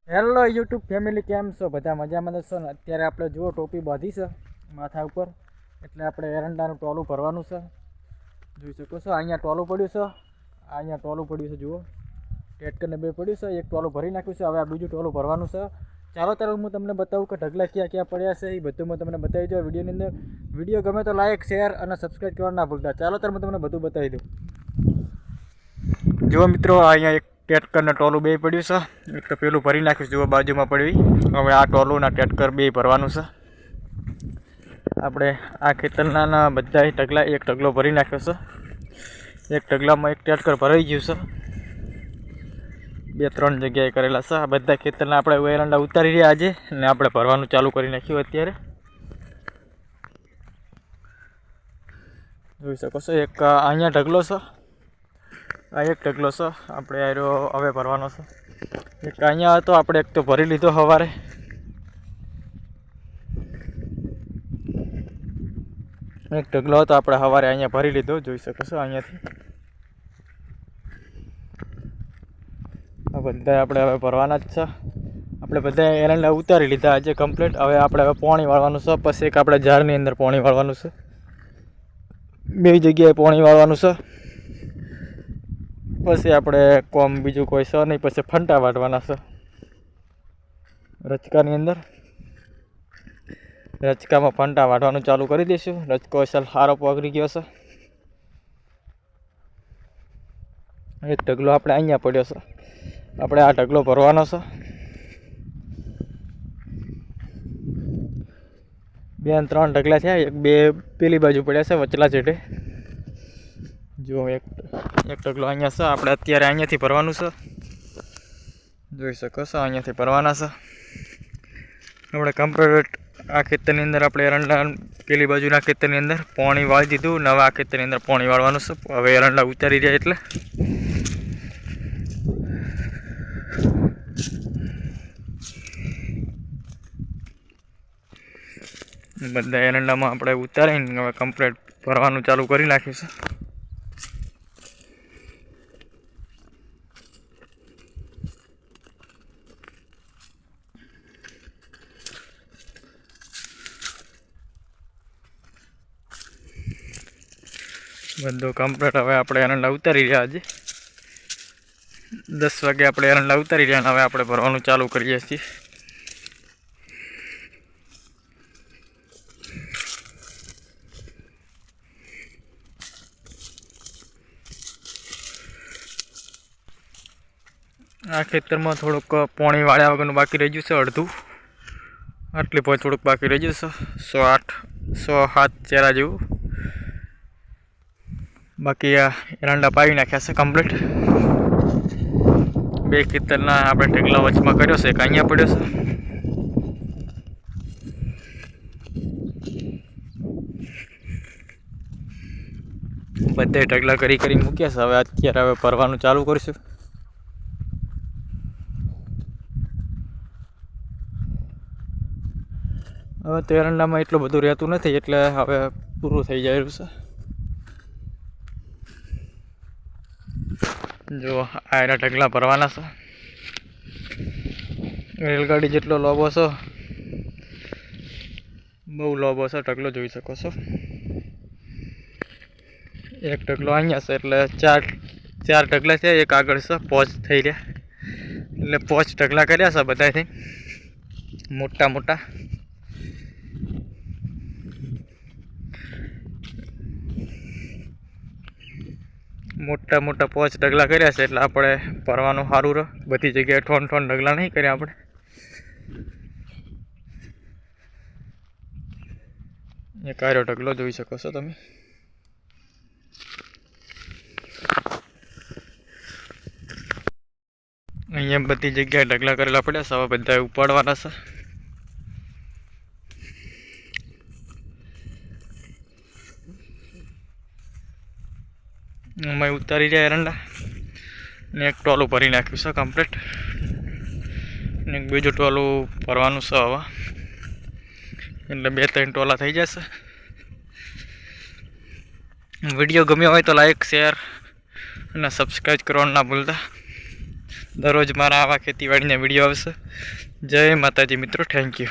Hello YouTube family, કેમ છો? બધા મજામાં છો ને? અત્યારે આપણે જુઓ ટોપી બાંધી છે માથા ઉપર, એટલે આપણે એરંડાનું ટોલું ભરવાનું છે. જોઈ શકો છો અહીંયા ટોલું પડ્યું છે, અહીંયા ટોલું પડ્યું છે. જુઓ ટેટકરને બે પડ્યું છે, એક ટોલું ભરી નાખ્યું છે. હવે આ બીજું ટોલું ભરવાનું છે. ચાલો ત્યારે હું તમને બતાવું કે ઢગલા ક્યાં ક્યાં પડ્યા છે. એ બધું હું તમને બતાવી દઉં વિડીયોની અંદર. વિડીયો ગમે તો લાઈક, શેર અને સબસ્ક્રાઈબ કરવાનું ના ભૂલતા. ચાલો ત્યારે હું તમને બધું બતાવી દઉં. જુઓ મિત્રો, અહીંયા એક ટેટકરને ટોલું બે પડ્યું છે. એક તો પેલું ભરી નાખ્યું, જુઓ બાજુમાં પડ્યું. હવે આ ટોલું ના ટેટકર બે ભરવાનું છે. આપણે આ ખેતરના બધા ઢગલા એક ઢગલો ભરી નાખ્યો છે. એક ઢગલામાં એક ટેટકર ભરાઈ ગયું છે. 2-3 જગ્યાએ કરેલા છે. આ બધા ખેતરના આપણે એરંડા ઉતારી રહ્યા આજે, ને આપણે ભરવાનું ચાલુ કરી નાખ્યું અત્યારે. જોઈ શકો છો એક અહીંયા ઢગલો છે, આ એક ઢગલો છે. આપણે આર્યો હવે ભરવાનો છે. એક અહીંયા હતો, આપણે એક તો ભરી લીધો સવારે. એક ઢગલો હતો, આપણે સવારે અહીંયા ભરી લીધો. જોઈ શકો છો અહીંયાથી આ બધા આપણે હવે ભરવાના જ છે. આપણે બધા એરંડા ઉતારી લીધા આજે કમ્પ્લીટ. હવે આપણે પાણી વાળવાનું છે. પછી એક આપણે ઝાડની અંદર પાણી વાળવાનું છે. 2 જગ્યાએ પાણી વાળવાનું છે. પછી આપણે કોમ બીજું કોઈ છે નહીં. પછી ફંટા વાટવાના છે રચકાની અંદર. રચકામાં ફંટા વાટવાનું ચાલુ કરી દઈશું. રચકો સારો પકડી ગયો છે. એક ઢગલો આપણે અહીંયા પડ્યો છે, આપણે આ ઢગલો ભરવાનો છે. 2-3 ઢગલા થયા, 1-2 પેલી બાજુ પડ્યા છે વચલા ચેટે. જો એક ઢગલો અહીંયા છે, આપણે અત્યારે અહીંયાથી ભરવાનું છે. જોઈ શકો છો અહીંયાથી ભરવાના છે. આપણે કમ્પ્લીટ આ ખેતરની અંદર આપણે એરંડા પેલી બાજુના ખેતરની અંદર પાણી વાળી દીધું. નવા આ ખેતરની અંદર પાણી વાળવાનું છે. હવે એરંડા ઉતારી રહ્યા એટલે બધા એરંડામાં આપણે ઉતારીને હવે કમ્પ્લીટ ભરવાનું ચાલુ કરી નાખ્યું છે. બધું કમ્પ્લીટ હવે આપણે એરંડા ઉતારી રહ્યા. આજે 10 વાગે આપણે એરંડા ઉતારી રહ્યા, હવે આપણે ભરવાનું ચાલુ કરીએ છીએ. આ ખેતરમાં થોડુંક પાણી વાળ્યા વગરનું બાકી રહી ગયું છે, અડધું. આટલી પણ થોડુંક બાકી રહી ગયું છે, 100-7 ચેરા જેવું. બાકી આ એરંડા પાવી નાખ્યા છે કમ્પ્લીટ. 2 ખેતરના આપણે ઢગલા વચમાં કર્યો છે, એક અહીંયા પડ્યો છે. બધે ઢગલા કરી મૂક્યા છે. હવે અત્યારે હવે ભરવાનું ચાલુ કરીશું. હવે તો એરંડામાં એટલું બધું રહેતું નથી, એટલે હવે પૂરું થઈ જાય છે. જો આ ઢગલા ભરવાના છે. રેલગાડી જેટલો લોબો છે, બહુ લોબો છે ઢગલો. જોઈ શકો છો એક ઢગલો અહીંયા છે, એટલે 4 ઢગલા છે. એક આગળ છે, 5 થઈ રહ્યા. એટલે 5 ઢગલા કર્યા છે બધાથી મોટા મોટા. મોટા 5 ઢગલા કર્યા છે, એટલે આપણે ભરવાનું સારું રહે. બધી જગ્યાએ ઠોન ઢગલા નહીં કર્યા આપણે. એક આરો ઢગલો જોઈ શકો છો તમે. અહીંયા બધી જગ્યાએ ઢગલા કરેલા પડ્યા છે. હવે બધા ઉપાડવાના છે. અમે ઉતારી રહ્યા એરંડા, ને એક ટોલું ભરી નાખ્યું છે કમ્પ્લીટ, ને એક બીજું ટોલું ભરવાનું છે હવે. એટલે 2-3 ટોલા થઈ જશે. વિડીયો ગમ્યો હોય તો લાઈક, શેર અને સબસ્ક્રાઈબ કરવાનું ના ભૂલતા. દરરોજ મારા આવા ખેતીવાડીના વિડીયો આવશે. જય માતાજી મિત્રો, થેન્ક યુ.